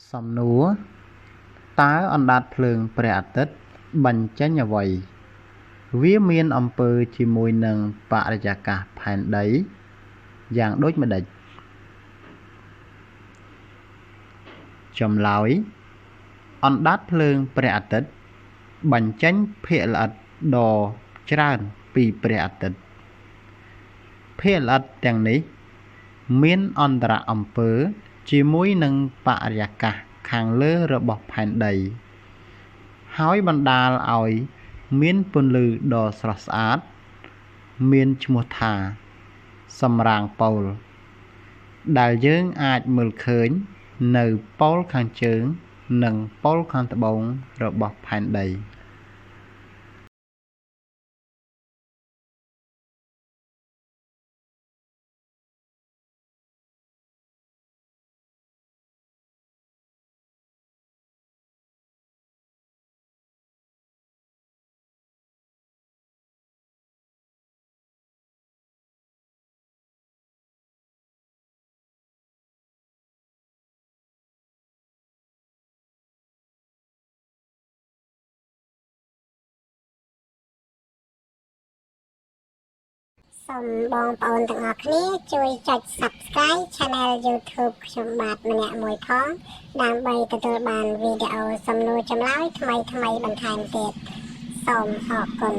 សំណួរតើអណ្ដាតភ្លើងព្រះអាទិត្យបញ្ចេញអ្វីវាមានអំពើជាមួយនឹងបរិយាកាសផែនដីយ៉ាងដូចម្តេចចម្លើយអណ្ដាតភ្លើងព្រះអាទិត្យបញ្ចេញភាគល្អិតដ៏ច្រើនពីព្រះអាទិត្យភាគល្អិតទាំងនេះមានអន្តរអំពើជាមួយនឹងបរិយាកាសខាងលើរបស់ផែនដីហើយបណ្ដាលឲ្យមានពន្លឺដ៏ស្រស់ស្អាតមានឈ្មោះថាសម្រាងប៉ូលដែលយើងអាចមើលឃើញនៅប៉ូលខាងជើងនិងប៉ូលខាងត្បូងរបស់ផែនដីសូមបងប្អូនទាំងអស់គ្នាជួយចុច Subscribe Channel YouTube ខ្ញុំបាទម្នាក់មួយផងដើម្បីទទួលបានវីដេអូសំណួរចម្លើយថ្មីៗបន្ថែមទៀតសូមអរគុណ